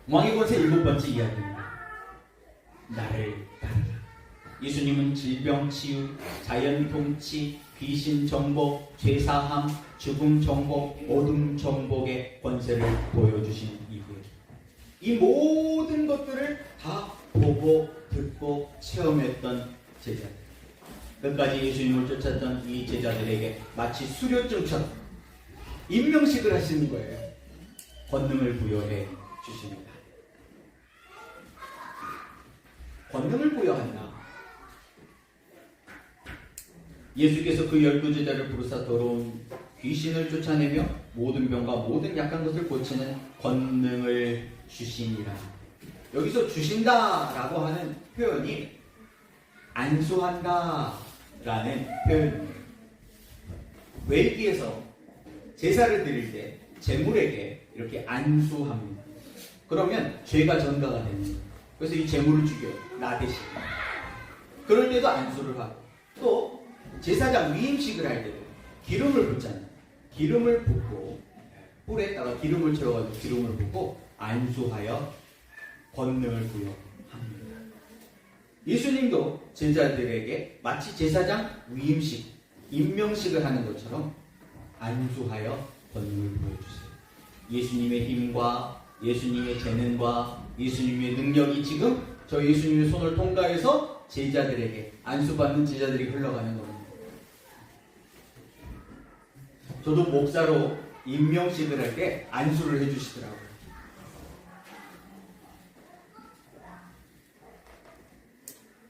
왕의 권세 7번째 이야기입니다. 나를 따르라. 예수님은 질병 치유, 자연 통치, 귀신 정복, 죄 사함, 죽음 정복, 어둠 정복의 권세를 보여주신 이후에 이 모든 것들을 다 보고 듣고 체험했던 제자들, 끝까지 예수님을 쫓았던 이 제자들에게 마치 수료증처럼 임명식을 하시는 거예요. 권능을 부여해 주십니다. 권능을 부여한다. 예수께서 그 12제자를 부르사 더러운 귀신을 쫓아내며 모든 병과 모든 약한 것을 고치는 권능을 주시니라. 여기서 주신다라고 하는 표현이 안수한다라는 표현입니다. 웰기에서 제사를 드릴 때 제물에게 이렇게 안수합니다. 그러면 죄가 전가가 됩니다. 그래서 이 제물을 죽여요. 나 대신. 그럴 때도 안수를 하고, 또 제사장 위임식을 할 때도 기름을 붓잖아요. 기름을 붓고 뿔에다가 기름을 채워가지고 기름을 붓고 안수하여 권능을 부여합니다. 예수님도 제자들에게 마치 제사장 위임식, 임명식을 하는 것처럼 안수하여 권능을 보여주세요. 예수님의 힘과 예수님의 재능과 예수님의 능력이 지금 저 예수님의 손을 통과해서 제자들에게, 안수받는 제자들이 흘러가는 겁니다. 저도 목사로 임명식을 할 때 안수를 해주시더라고요.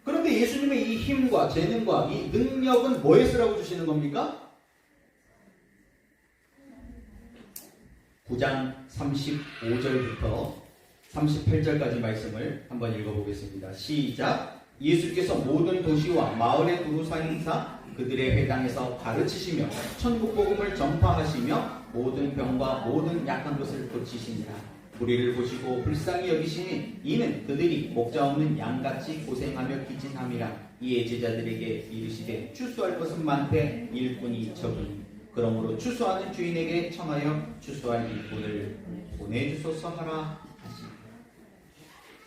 그런데 예수님의 이 힘과 재능과 이 능력은 뭐에 쓰라고 주시는 겁니까? 9장 35절부터 38절까지 말씀을 한번 읽어보겠습니다. 시작. 예수께서 모든 도시와 마을에 두루 사행사 그들의 회당에서 가르치시며 천국 복음을 전파하시며 모든 병과 모든 약한 것을 고치시니라. 우리를 보시고 불쌍히 여기시니 이는 그들이 목자 없는 양같이 고생하며 기진함이라. 이에 제자들에게 이르시되 추수할 것은 많되 일꾼이 적으니 그러므로 추수하는 주인에게 청하여 추수할 일꾼을 보내주소서 하라 하시니.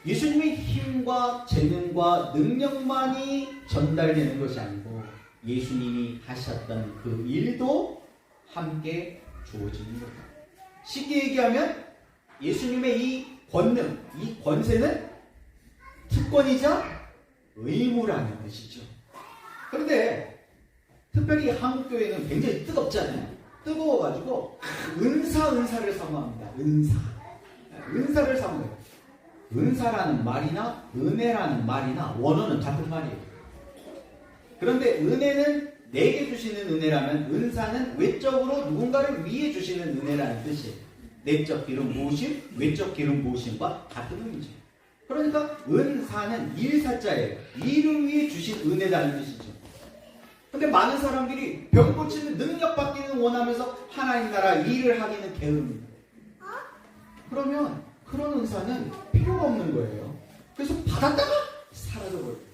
예수님의 힘과 재능과 능력만이 전달되는 것이 아니고 예수님이 하셨던 그 일도 함께 주어지는 거예요. 쉽게 얘기하면 예수님의 이 권능, 이 권세는 특권이자 의무라는 것이죠. 그런데 특별히 한국교회는 굉장히 뜨겁잖아요. 뜨거워가지고 은사를 사모합니다. 은사를 사모해요. 은사라는 말이나 은혜라는 말이나 원어는 같은 말이에요. 그런데 은혜는 내게 주시는 은혜라면 은사는 외적으로 누군가를 위해 주시는 은혜라는 뜻이에요. 내적 기름 부으심, 외적 기름 부으심과 같은 의미죠. 그러니까 은사는 일사자예요. 일을 위해 주신 은혜라는 뜻이죠. 근데 많은 사람들이 병 고치는 능력 받기는 원하면서 하나님 나라 일을 하기는 게으릅니다. 그러면 그런 은사는 필요가 없는 거예요. 그래서 받았다가 사라져버려요.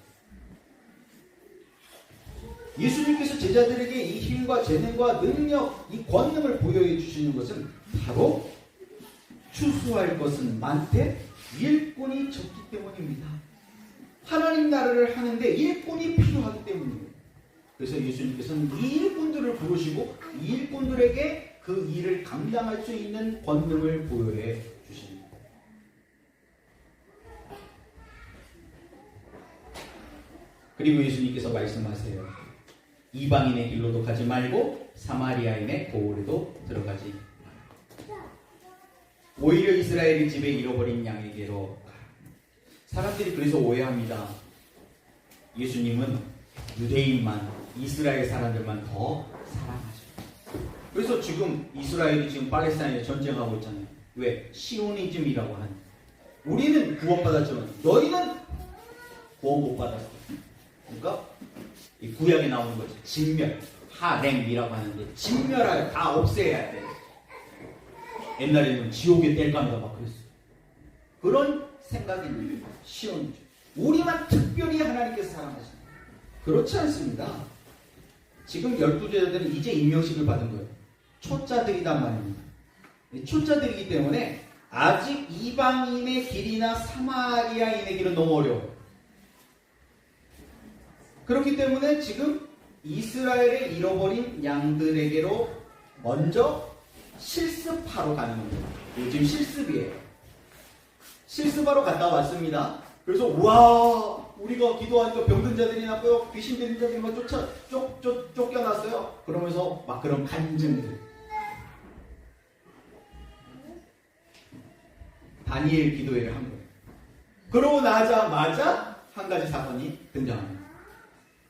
예수님께서 제자들에게 이 힘과 재능과 능력, 이 권능을 부여해 주시는 것은 바로 추수할 것은 많되 일꾼이 적기 때문입니다. 하나님 나라를 하는데 일꾼이 필요하기 때문입니다. 그래서 예수님께서는 이 일꾼들을 부르시고 이 일꾼들에게 그 일을 감당할 수 있는 권능을 부여해 주십니다. 그리고 예수님께서 말씀하세요. 이방인의 길로도 가지 말고 사마리아인의 고을에도 들어가지 말라. 오히려 이스라엘의 집에 잃어버린 양에게로 가라. 사람들이 그래서 오해합니다. 예수님은 유대인만, 이스라엘 사람들만 더 사랑하죠. 그래서 지금 이스라엘이 지금 팔레스타인에 전쟁하고 있잖아요. 왜? 시오니즘이라고 하는. 우리는 구원받았지만 너희는 구원 못 받았어. 그러니까 이 구약에 나오는 거지. 진멸, 하렘이라고 하는데 진멸하여 다 없애야 돼. 옛날에는 지옥에 뗄 겁니다 막 그랬어. 그런 생각이 있는 거예요. 시오니즘. 우리만 특별히 하나님께서 사랑하십니다. 그렇지 않습니다. 지금 12제자들은 이제 임명식을 받은 거예요. 초짜들이란 말입니다. 초짜들이기 때문에 아직 이방인의 길이나 사마리아인의 길은 너무 어려워요. 그렇기 때문에 지금 이스라엘의 잃어버린 양들에게로 먼저 실습하러 가는 겁니다. 지금 실습이에요. 실습하러 갔다 왔습니다. 그래서 와 우리가 기도하니까 병든 자들이 났고요. 귀신 들린 자들이 막 쫓겨났어요. 그러면서 막 그런 간증들. 다니엘 기도회를 한 거예요. 그러고 나자마자 한 가지 사건이 등장합니다.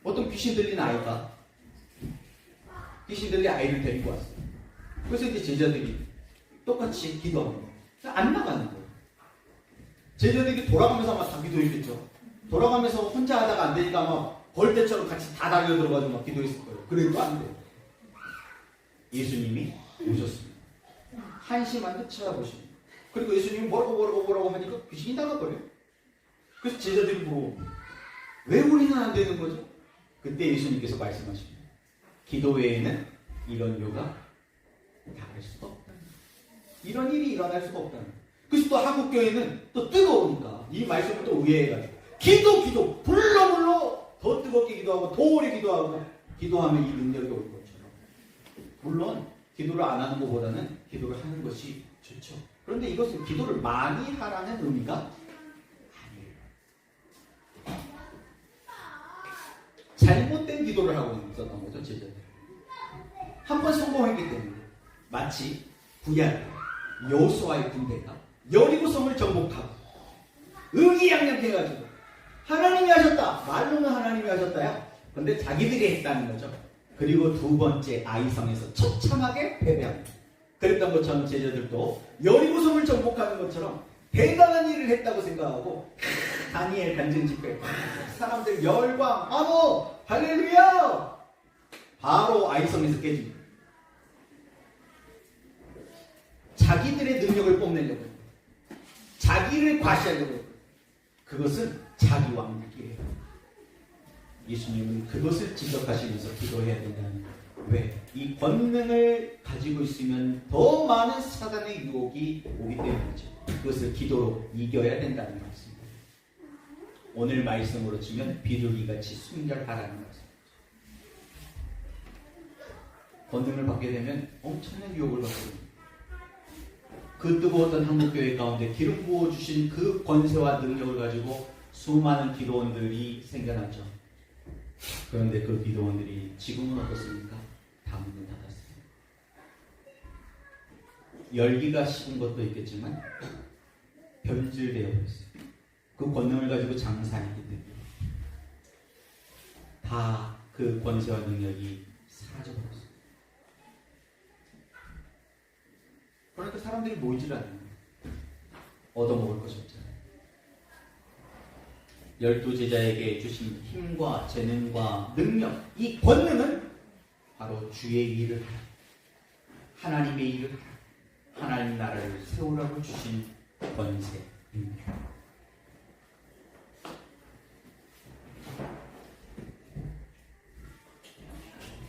어떤 귀신 들린 아이가 귀신 들린 아이를 데리고 왔어요. 그래서 이제 제자들이 똑같이 기도합니다. 안 나가는 거예요. 제자들이 돌아가면서 아마 다 기도했겠죠. 돌아가면서 혼자 하다가 안 되니까 아마 벌떼처럼 같이 다 달려 들어가지고 막 기도했을 거예요. 그래도 안 돼요. 예수님이 오셨습니다. 한심한 듯 쳐다보십니다. 그리고 예수님이 뭐라고 하니까 귀신이 나가버려요. 그래서 제자들이 물어봅니다. 왜 우리는 안 되는 거죠? 그때 예수님께서 말씀하십니다. 기도 외에는 이런 요가 닿을 수가 없다. 이런 일이 일어날 수가 없다. 그래서 또 한국교회는 또 뜨거우니까 이 말씀을 또 의외해가지고 기도 불러 더 뜨겁게 기도하고 더 오래 기도하고 기도하면 이 능력이 올 것처럼. 물론 기도를 안 하는 것보다는 기도를 하는 것이 좋죠. 그런데 이것은 기도를 많이 하라는 의미가 아니에요. 잘못된 기도를 하고 있었던 거죠, 제자들. 한 번 성공했기 때문에 마치 구약 여호수아의 군대가 여리고성을 정복하고 의기양양해가지고 하나님이 하셨다. 말로는 하나님이 하셨다야. 그런데 자기들이 했다는 거죠. 그리고 두 번째 아이성에서 처참하게 패배합니다. 그랬던 것처럼 제자들도 여리고성을 정복하는 것처럼 대단한 일을 했다고 생각하고 다니엘 간증 집회 사람들 열광 아무 할렐루야 바로 아이성에서 깨집니다. 자기들의 능력을 뽐내려고 자기를 과시하려고 그것은 자기 왕국이에요. 예수님은 그것을 지적하시면서 기도해야 된다는 거예요. 왜? 이 권능을 가지고 있으면 더 많은 사단의 유혹이 오기 때문이죠. 그것을 기도로 이겨야 된다는 말씀입니다. 오늘 말씀으로 치면 비둘기같이 순결하라는 말씀입니다. 권능을 받게 되면 엄청난 유혹을 받게 됩니다. 그 뜨거웠던 한국교회 가운데 기름 부어주신 그 권세와 능력을 가지고 수많은 기도원들이 생겨났죠. 그런데 그 기도원들이 지금은 어떻습니까? 다 문을 닫았어요. 열기가 식은 것도 있겠지만 변질되어 버렸어요. 그 권능을 가지고 장사했기 때문에 다 그 권세와 능력이 사라져버렸어요. 그러니까 사람들이 모이질 않는 거예요. 얻어먹을 것이 없잖아요. 12제자에게 주신 힘과 재능과 능력, 이 권능은 바로 주의 일을 하라. 하나님의 일을 하라. 하나님 나라를 세우라고 주신 권세입니다.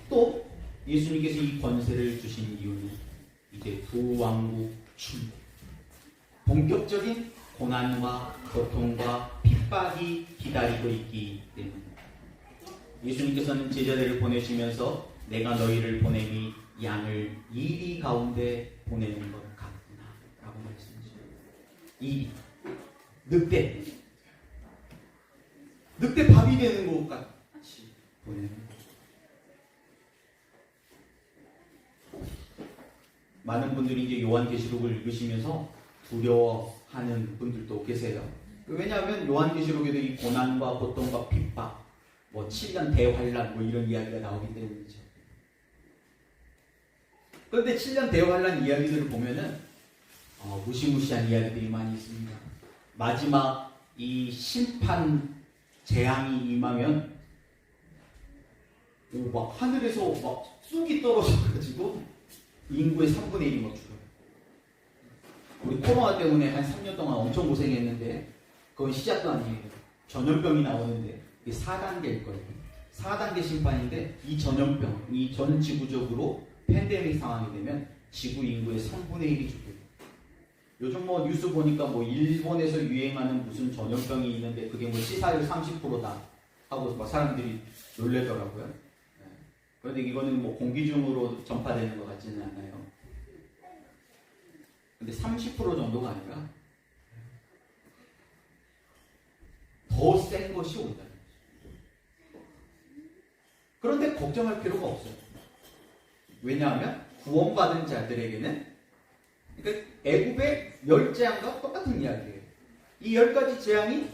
또 예수님께서 이 권세를 주신 이유는 이제 부왕국 충 본격적인 고난과 고통과 핍박이 기다리고 있기 때문입니다. 예수님께서는 제자들을 보내시면서 내가 너희를 보내니 양을 이리 가운데 보내는 것 같구나 라고 말씀하십니다. 이리 늑대 밥이 되는 것 같이 보내는 것. 많은 분들이 이제 요한계시록을 읽으시면서 두려워하는 분들도 계세요. 왜냐하면 요한계시록에도 이 고난과 고통과 핍박, 7년 대환란 이런 이야기가 나오기 때문이죠. 그런데 7년 대환란 이야기들을 보면은 무시무시한 이야기들이 많이 있습니다. 마지막 이 심판 재앙이 임하면 막 하늘에서 막 쑥이 떨어져가지고 인구의 3분의 1이 막 죽어요. 우리 코로나 때문에 한 3년 동안 엄청 고생했는데 그건 시작도 아니에요. 전염병이 나오는데 이게 4단계일 거예요. 4단계 심판인데 이 전염병, 전 지구적으로 팬데믹 상황이 되면 지구 인구의 3분의 1이 죽어요. 요즘 뭐 뉴스 보니까 뭐 일본에서 유행하는 무슨 전염병이 있는데 그게 뭐 치사율 30%다 하고 막 사람들이 놀래더라고요. 네. 그런데 이거는 뭐 공기 중으로 전파되는 것 같지는 않아요. 근데 30% 정도가 아니라 더 센 것이 온다. 그런데 걱정할 필요가 없어요. 왜냐하면 구원받은 자들에게는, 그러니까 애굽의 10재앙과 똑같은 이야기예요. 이 10가지 재앙이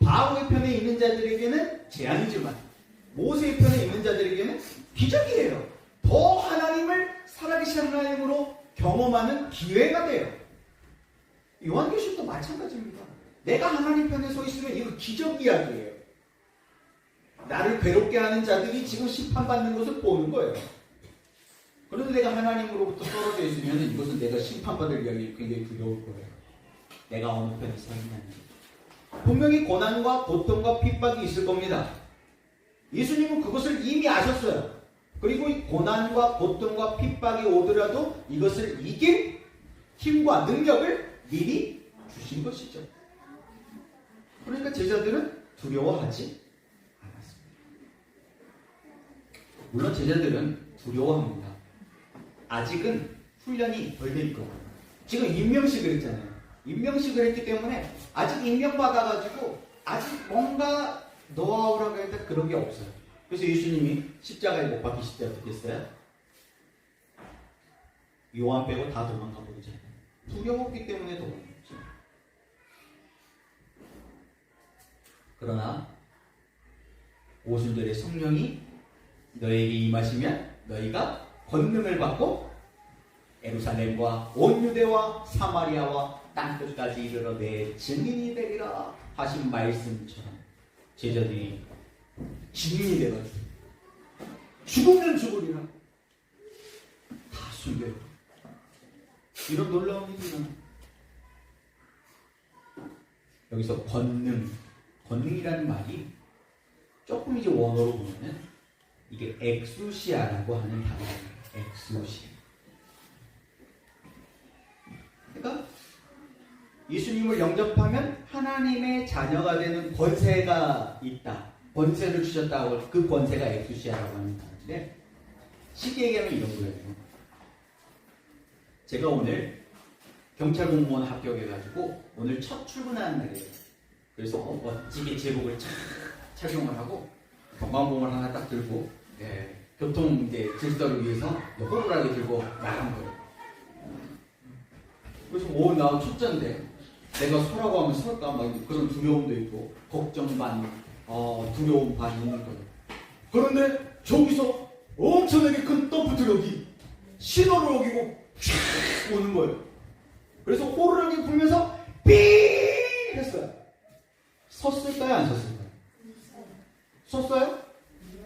바로의 편에 있는 자들에게는 재앙이지만 모세의 편에 있는 자들에게는 기적이에요. 더 하나님을 살아계신 하나님으로 경험하는 기회가 돼요. 요한계시록도 마찬가지입니다. 내가 하나님 편에 서 있으면 이거 기적 이야기예요. 나를 괴롭게 하는 자들이 지금 심판받는 것을 보는 거예요. 그런데 내가 하나님으로부터 떨어져 있으면 이것은 내가 심판받을 이야기 굉장히 두려울 거예요. 내가 어느 편에 서 있는지. 분명히 고난과 고통과 핍박이 있을 겁니다. 예수님은 그것을 이미 아셨어요. 그리고 이 고난과 고통과 핍박이 오더라도 이것을 이길 힘과 능력을 미리 주신 것이죠. 그러니까 제자들은 두려워하지 않았습니다. 물론 제자들은 두려워합니다. 아직은 훈련이 덜 될 거예요. 지금 임명식을 했잖아요. 임명식을 했기 때문에 아직 임명받아가지고 아직 뭔가 노하우라고 해야 될 그런 게 없어요. 그래서 예수님이 십자가에 못 박히실 때 어떻게 했어요? 요한 빼고 다 도망가 버리죠. 두려웠기 때문에 도망갔죠. 그러나 오순절에 성령이 너에게 임하시면 너희가 권능을 받고 예루살렘과 온 유대와 사마리아와 땅끝까지 이르러 내 증인이 되리라 하신 말씀처럼 제자들이 증인이 되가지고 죽으면 죽으리라 다 숨겨요. 이런 놀라운 일이는 여기서 권능이라는 말이 조금 이제 원어로 보면은 이게 엑수시아라고 하는 단어예요. 엑수시아. 그러니까 예수님을 영접하면 하나님의 자녀가 되는 권세가 있다. 권세를 주셨다고 그 권세가 엑수시아라고 하는 단어인데 쉽게 얘기하면 이런 거예요. 제가 오늘 경찰 공무원 합격해가지고 오늘 첫 출근하는 날이에요. 그래서 멋지게 제복을 착용을 하고 건강보험을 하나 딱 들고 교통 이제 질서를 위해서 호루라기 들고 나간 거예요. 그래서 나 첫째인데 내가 서라고 하면 설까 막 그런 두려움도 있고 걱정 반 두려움 반 있는 거예요. 그런데 저기서 엄청나게 큰 덤프 트럭이 신호를 어기고 쫙 오는 거예요. 그래서 호루라기 불면서 삐 했어요. 섰을까요? 안 섰을까요? 섰어요?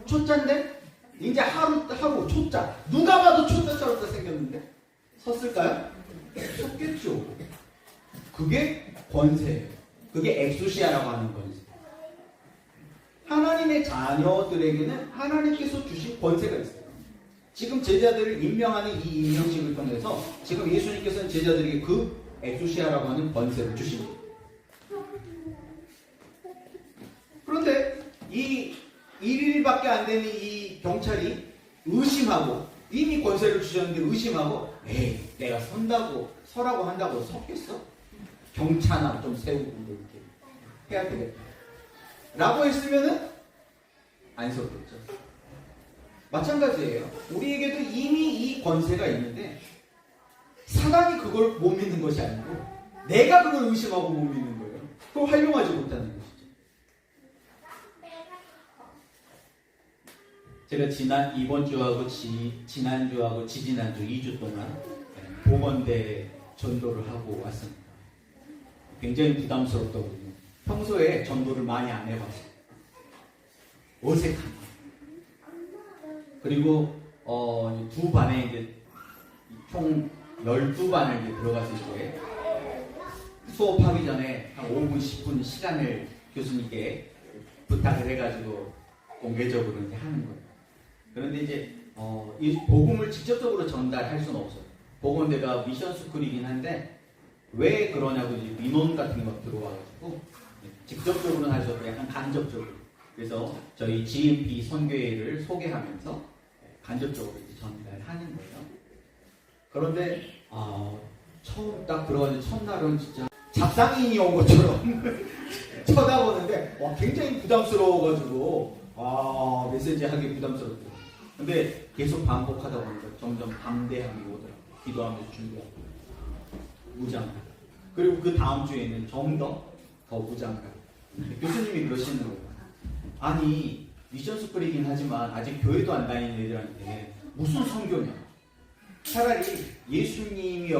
초짜인데? 이제 하루 초짜. 누가 봐도 초짜처럼 생겼는데? 섰을까요? 섰겠죠. 그게 권세예요. 그게 엑수시아라고 하는 권세. 하나님의 자녀들에게는 하나님께서 주신 권세가 있어요. 지금 제자들을 임명하는 이 임명식을 통해서 지금 예수님께서는 제자들에게 그 엑수시아라고 하는 권세를 주십니다. 그런데 이 1일밖에 안 되는 이 경찰이 의심하고 이미 권세를 주셨는데 의심하고 내가 서라고 한다고 섰겠어? 경차나 좀 세우고 이렇게 해야 되겠다 라고 했으면은 안 섰겠죠. 마찬가지예요. 우리에게도 이미 이 권세가 있는데 사단이 그걸 못 믿는 것이 아니고 내가 그걸 의심하고 못 믿는 거예요. 그걸 활용하지 못하는 것이죠. 제가 이번 주하고 지난주하고 지지난주 2주 동안 보건대 전도를 하고 왔습니다. 굉장히 부담스럽더군요. 평소에 전도를 많이 안 해봤어요. 어색합니다. 그리고 두 반에 이제 총 12반을 이제 들어갔을 때 수업하기 전에 한 5분, 10분 시간을 교수님께 부탁을 해가지고 공개적으로 이제 하는 거예요. 그런데 이제 이 복음을 직접적으로 전달할 수는 없어요. 복음대가 미션 스쿨이긴 한데 왜 그러냐고 이제 민원 같은 게 막 들어와가지고 직접적으로는 할 수 없고 약간 간접적으로. 그래서 저희 GMP 선교회를 소개하면서 간접적으로 이제 전달하는 거예요. 그런데 처음 딱 들어가는 첫날은 진짜 잡상인이 온 것처럼 쳐다보는데 굉장히 부담스러워가지고 메시지 하기 부담스럽고. 근데 계속 반복하다 보니까 점점 담대함이 오더라고요. 기도하면서 준비하고 무장하고. 그리고 그 다음 주에는 좀 더 무장하고. 교수님이 그러시는 거예요. 아니 미션 스쿨이긴 하지만 아직 교회도 안 다니는 애들한테 무슨 선교냐. 차라리 예수님이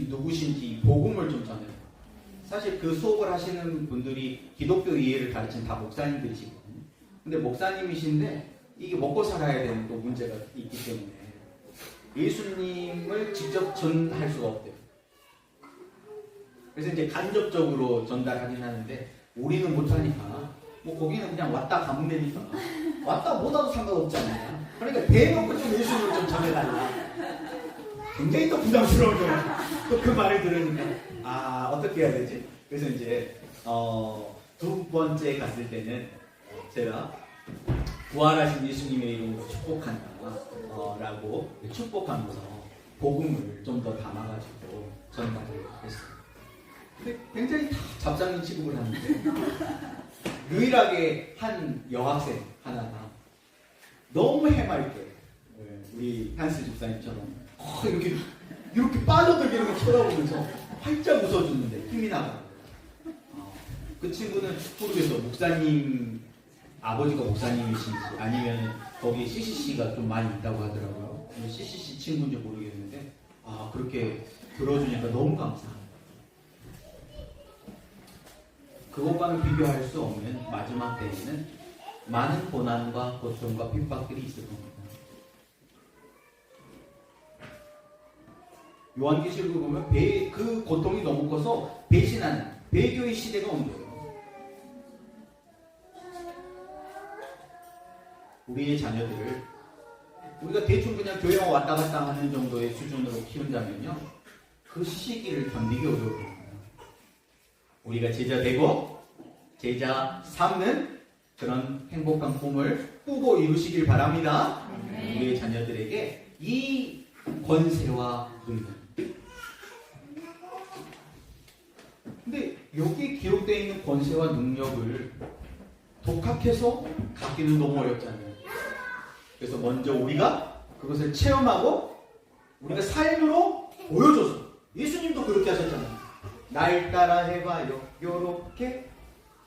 누구신지 복음을 좀 전해요. 사실 그 수업을 하시는 분들이 기독교 이해를 가르친 다 목사님들이시거든요. 근데 목사님이신데 이게 먹고 살아야 되는 또 문제가 있기 때문에 예수님을 직접 전할 수가 없대요. 그래서 이제 간접적으로 전달하긴 하는데 우리는 못하니까 뭐 거기는 그냥 왔다 가면 되니까 왔다 못 와도 상관없잖아요. 그러니까 대놓고 좀 예수님을 좀 전해달라. 굉장히 또 부담스러워져. 또 그 말을 들으니까 어떻게 해야 되지? 그래서 이제 두 번째 갔을 때는 제가 부활하신 예수님의 이름으로 축복한다 라고 축복하면서 복음을 좀 더 담아가지고 전달을 했어요. 근데 굉장히 다 잡장인 취급을 하는데 유일하게 한 여학생 하나가 너무 해맑게 우리 한스 집사님처럼 이렇게 빠져들게 이렇게 쳐다보면서 활짝 웃어주는데 힘이 나가요. 그 친구는 모르겠어. 목사님 아버지가 목사님이신지 아니면 거기 CCC가 좀 많이 있다고 하더라고요. CCC 친구인지 모르겠는데 그렇게 들어주니까 너무 감사합니다. 그것과는 비교할 수 없는 마지막 때에는 많은 고난과 고통과 핍박들이 있을 겁니다. 요한계시록을 보면 그 고통이 너무 커서 배신하는 배교의 시대가 온 거예요. 우리의 자녀들을 우리가 대충 그냥 교회만 왔다 갔다 하는 정도의 수준으로 키운다면요, 그 시기를 견디기 어려울 겁니다. 우리가 제자 되고 제자 삼는 그런 행복한 꿈을 꾸고 이루시길 바랍니다. 우리의 자녀들에게 이 권세와 능력. 근데 여기 기록되어 있는 권세와 능력을 독학해서 갖기는 너무 어렵잖아요. 그래서 먼저 우리가 그것을 체험하고 우리가 삶으로 보여줘서, 예수님도 그렇게 하셨잖아요. 날 따라 해봐요. 요렇게.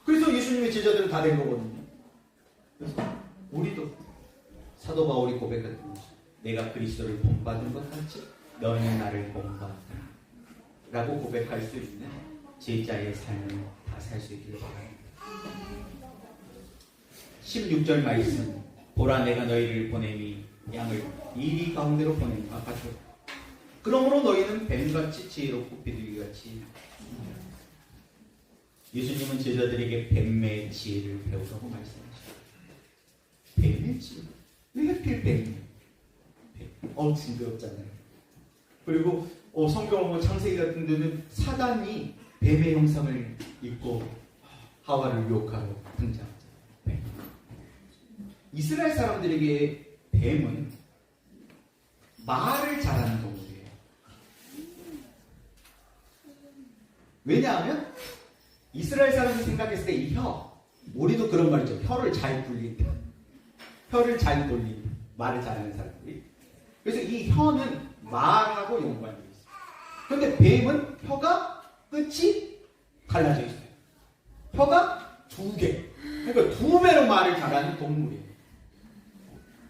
그래서 예수님의 제자들은 다 된 거거든요. 그래서 우리도 사도 바울이 고백했던 거죠. 내가 그리스도를 본받은 것 같이 너희는 나를 본받았다 라고 고백할 수 있는 제자의 삶을 다 살 수 있기를 바랍니다. 16절 말씀, 보라 내가 너희를 보내니 양을 이리 가운데로 보내니 아까죠. 그러므로 너희는 뱀같이 지혜롭고 비둘기같이. 예수님은 제자들에게 뱀의 지혜를 배우라고 말씀하셨어요. 뱀의 지혜? 왜 하필 뱀이에요? 징그럽잖아요. 그리고 성경을 보면 창세기 같은 데는 사단이 뱀의 형상을 입고 하와를 유혹하러 등장하죠. 뱀. 이스라엘 사람들에게 뱀은 말을 잘하는 동물이에요. 왜냐하면 이스라엘 사람들이 생각했을 때 이 우리도 그런 말이죠. 혀를 잘 굴린다. 혀를 잘 돌린다. 말을 잘하는 사람들이. 그래서 이 혀는 말하고 연관되어 있어요. 그런데 뱀은 혀가 끝이 갈라져 있어요. 혀가 2개. 그러니까 2배로 말을 잘하는 동물이에요.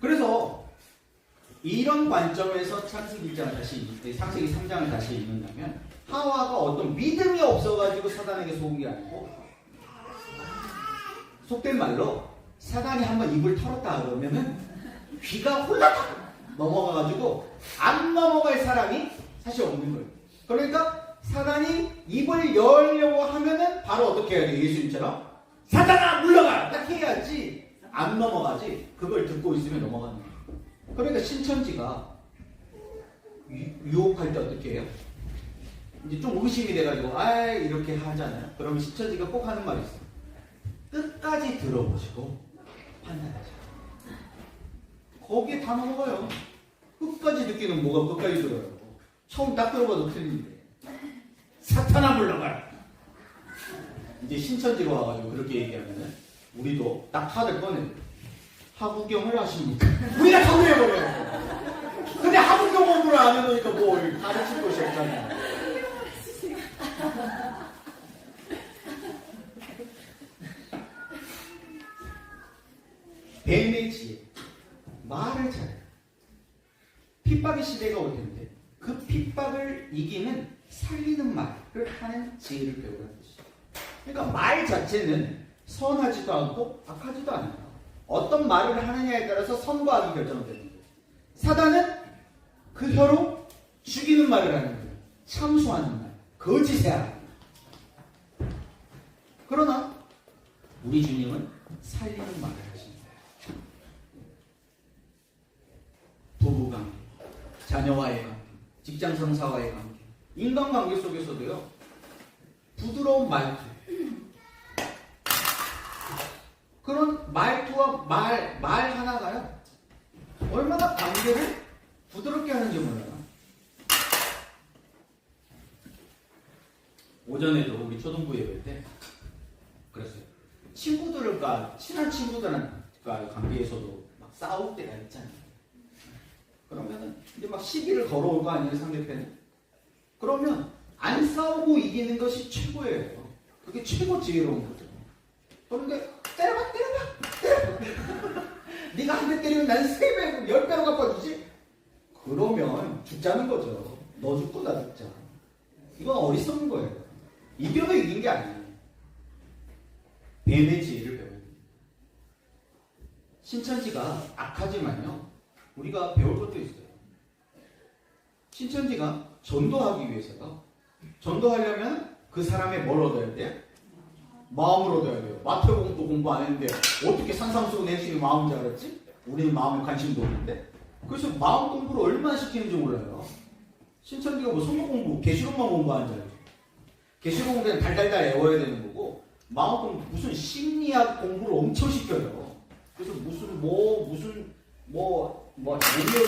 그래서 이런 관점에서 창세기 3장을 다시 읽는다면 하와가 어떤 믿음이 없어가지고 사단에게 속은 게 아니고, 속된 말로 사단이 한번 입을 털었다 그러면은 귀가 홀라닥 넘어가가지고 안 넘어갈 사람이 사실 없는 거예요. 그러니까 사단이 입을 열려고 하면은 바로 어떻게 해야 돼? 예수님처럼 사단아 물러가! 딱 해야지 안 넘어가지. 그걸 듣고 있으면 넘어가는 거예요. 그러니까 신천지가 유혹할 때 어떻게 해요? 이제 좀 의심이 돼가지고 아 이렇게 하잖아요. 그러면 신천지가 꼭 하는 말이 있어요. 끝까지 들어보시고 판단하자. 거기에 다 넘어가요. 끝까지 듣기는 뭐가 끝까지 들어요. 처음 딱 들어봐도 틀린데. 사탄아 물러가라. 이제 신천지가 와가지고 그렇게 얘기하면은 우리도 딱 카드 꺼내. 하부경을 하십니까? 우리가 정리해버려요. 근데 하부경 공부를 안 해놓으니까 뭐 가르칠 것이 없잖아요. 뱀의 지혜. 말을 잘해요. 핍박의 시대가 올 텐데 그 핍박을 이기는 살리는 말을 하는 지혜를 배우라는 것이죠. 그러니까 말 자체는 선하지도 않고 악하지도 않아요. 어떤 말을 하느냐에 따라서 선과 악이 결정되는 거예요. 사단은 그 혀로 죽이는 말을 하는 거예요. 참소하는 말, 거짓의 악. 그러나 우리 주님은 살리는 말을 하십니다. 부부관계, 자녀와의 관계, 직장 상사와의 관계, 인간관계 속에서도요. 부드러운 말투, 그런 말투와 말 하나가요. 얼마나 관계를 부드럽게 하는지 몰라요. 오전에도 우리 초등부 예배 때 그랬어요. 친구들과 친한 친구들과 관계에서도 막 싸울 때가 있잖아요. 그러면은 이제 막 시비를 걸어올 거 아니에요, 상대편은. 그러면 안 싸우고 이기는 것이 최고예요. 그게 최고 지혜로운 거죠. 그런데 때려봐. 네가 한 대 때리면 난 3배, 10배로 갚아주지? 그러면 죽자는 거죠. 너 죽고 나 죽자. 이건 어리석은 거예요. 이겨서 이긴 게 아니에요. 뱀의 지혜를 배워야 됩니다. 신천지가 악하지만요. 우리가 배울 것도 있어요. 신천지가 전도하기 위해서요. 전도하려면 그 사람의 뭘 얻어야 돼요? 마음을 얻어야 돼요. 마태복음도 공부 안 했는데 어떻게 산상수훈 핵심이 마음인 줄 알았지? 우리는 마음에 관심도 없는데. 그래서 마음 공부를 얼마나 시키는지 몰라요. 신천지가 뭐 성경 공부, 계시록만 공부하는 줄 알죠. 계시록은 그냥 달달달 외워야 되는 거고 마음 공부 무슨 심리학 공부를 엄청 시켜요. 그래서 무슨 능력에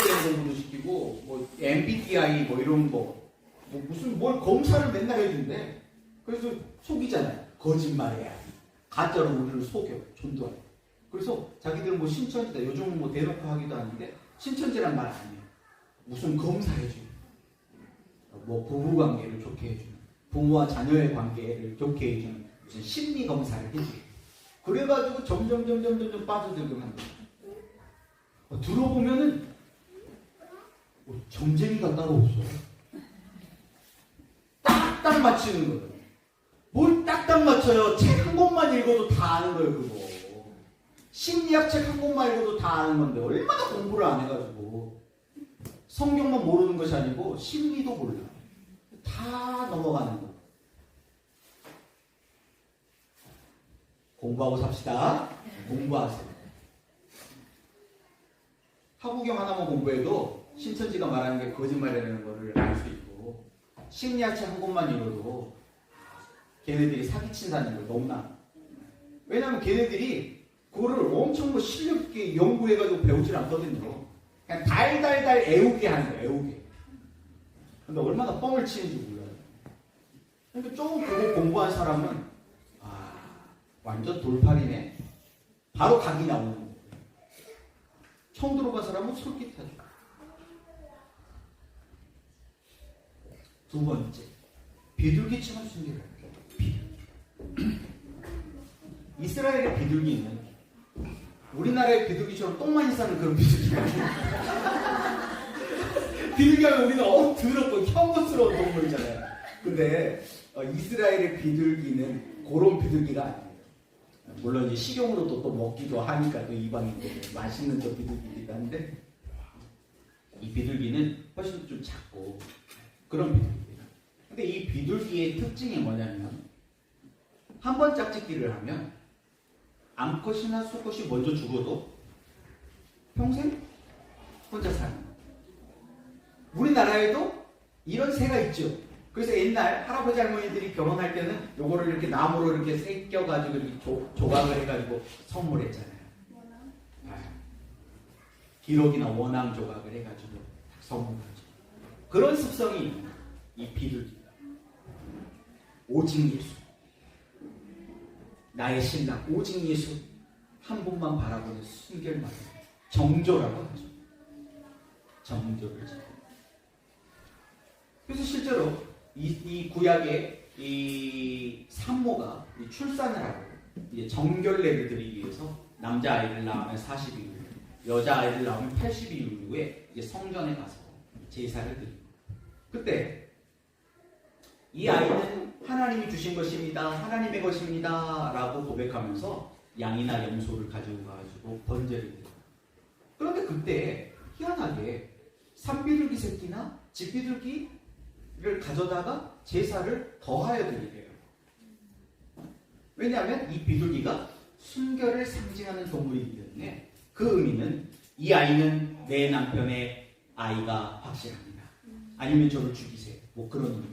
대한 공부도 시키고 뭐 MBTI 뭐 이런 거 뭐 무슨 뭘 검사를 맨날 해준대. 그래서 속이잖아요. 거짓말해야 돼. 가짜로 우리를 속여. 전도하고. 그래서 자기들은 뭐 신천지다. 요즘은 뭐 대놓고 하기도 하는데 신천지란 말 아니에요. 무슨 검사해주는. 뭐 부부관계를 좋게 해주는. 부모와 자녀의 관계를 좋게 해주는 무슨 심리검사를 해줘요. 그래가지고 점점 빠져들게 만들어요. 들어보면은 점쟁이가 따로 없어. 딱딱 맞히는 거예요. 뭘 딱딱 맞춰요? 책 한 권만 읽어도 다 아는 거예요, 그거. 심리학 책 한 권만 읽어도 다 아는 건데 얼마나 공부를 안 해가지고 성경만 모르는 것이 아니고 심리도 몰라. 다 넘어가는 거. 공부하고 삽시다. 공부하세요. 하부경 하나만 공부해도 신천지가 말하는 게 거짓말이라는 거를 알 수 있고 심리학책 한 권만 읽어도 걔네들이 사기친다는 걸 너무나. 왜냐면 걔네들이 그거를 엄청 뭐 실력 있게 연구해가지고 배우질 않거든요. 그냥 달달달 애우게 하는 거예요. 애우게. 근데 얼마나 뻥을 치는지 몰라요. 그러니까 조금 그거 공부한 사람은 완전 돌팔이네. 바로 각이 나오는 거예요. 처음 들어본 사람은 솔깃하죠. 두 번째, 비둘기처럼 숨기를 할게요. 이스라엘의 비둘기는 우리나라의 비둘기처럼 똥 많이 싸는 그런 비둘기가 아니에요. 비둘기하면 우리는 더럽고 혐오스러운 동물이잖아요. 근데 이스라엘의 비둘기는 그런 비둘기가 아니에요. 물론 이제 식용으로도 또 먹기도 하니까 또 이방인들 맛있는 또 비둘기기도 한데 이 비둘기는 훨씬 좀 작고 그런 비둘기예요. 근데 이 비둘기의 특징이 뭐냐면 한 번 짝짓기를 하면 암컷이나 수컷이 먼저 죽어도 평생 혼자 사는 거예요. 우리나라에도 이런 새가 있죠. 그래서 옛날 할아버지 할머니들이 결혼할 때는 요거를 이렇게 나무로 이렇게 새겨가지고 이렇게 조각을 해가지고 선물했잖아요. 기록이나 원앙 조각을 해가지고 선물하죠. 그런 습성이 있는 이 비둘기가 오직 예수, 나의 신랑 오직 예수 한 분만 바라보는 순결만 정조라고 하죠. 정조를 지켜. 그래서 실제로 이 구약의 이 산모가 출산을 하고 이제 정결례를 드리기 위해서 남자 아이를 낳으면 40일, 여자 아이를 낳으면 80일 후에 이제 성전에 가서 제사를 드리고, 그때 이 아이는 하나님이 주신 것입니다, 하나님의 것입니다 라고 고백하면서 양이나 염소를 가지고 가지고 번제를 드려요. 그런데 그때 희한하게 산비둘기 새끼나 집비둘기를 가져다가 제사를 더하여 드리래요. 왜냐하면 이 비둘기가 순결을 상징하는 동물이기 때문에 그 의미는 이 아이는 내 남편의 아이가 확실합니다. 아니면 저를 죽이세요. 뭐 그런 의미.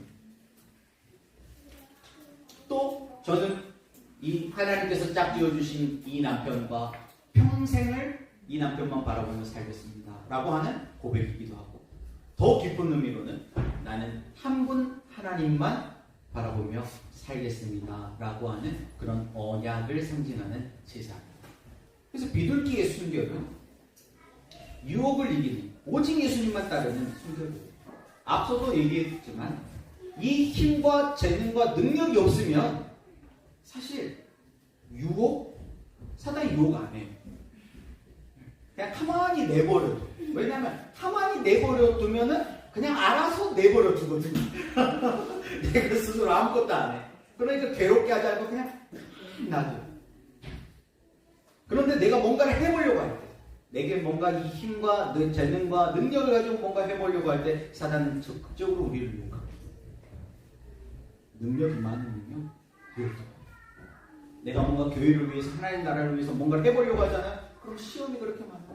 또 저는 이 하나님께서 짝 띄워주신 이 남편과 평생을 이 남편만 바라보며 살겠습니다 라고 하는 고백이기도 하고, 더 깊은 의미로는 나는 한 분 하나님만 바라보며 살겠습니다 라고 하는 그런 언약을 상징하는 제사입니다. 그래서 비둘기의 순결은 유혹을 이기는 오직 예수님만 따르는 순결이에요. 앞서도 얘기했지만 이 힘과 재능과 능력이 없으면 사실 사단이 유혹 안 해요. 그냥 가만히 내버려둬. 왜냐하면 가만히 내버려두면은 그냥 알아서 내버려 두거든요. 내가 스스로 아무것도 안 해. 그러니까 괴롭게 하지 않고 그냥 놔둬. 그런데 내가 뭔가를 해보려고 할 때, 내게 뭔가 이 힘과 재능과 능력을 가지고 뭔가 해보려고 할 때 사단은 적극적으로 우리를 유혹합니다. 능력이 많으면요, 유혹합니다. 내가 뭔가 교회를 위해서, 하나님 나라를 위해서 뭔가를 해보려고 하잖아요. 그럼 시험이 그렇게 많아요.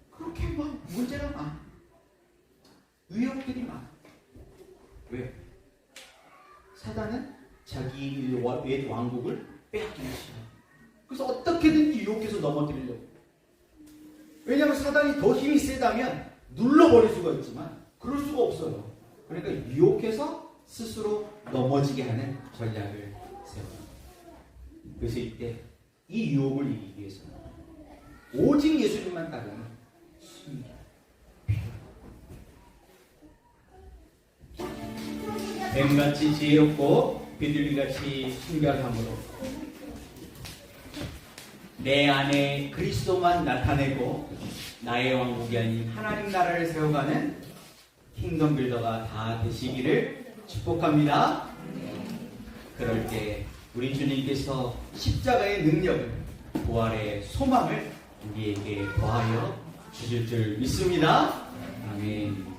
그렇게 막 문제가 많아. 위협들이 많아. 왜? 사단은 자기 옛 왕국을 빼앗기기 싫어. 그래서 어떻게든 유혹해서 넘어뜨리려고. 왜냐하면 사단이 더 힘이 세다면 눌러버릴 수가 있지만 그럴 수가 없어요. 그러니까 유혹해서 스스로 넘어지게 하는 전략을 세워요. 그래서 이때 이 유혹을 이기기 위해서는 오직 예수님만 따르는 순결. 뱀같이 지혜롭고 비둘기같이 순결함으로 내 안에 그리스도만 나타내고 나의 왕국이 아닌 하나님 나라를 세워가는 킹덤 빌더가 다 되시기를 축복합니다. 그럴 때 우리 주님께서 십자가의 능력을, 부활의 소망을 우리에게 더하여 주실 줄 믿습니다. 아멘.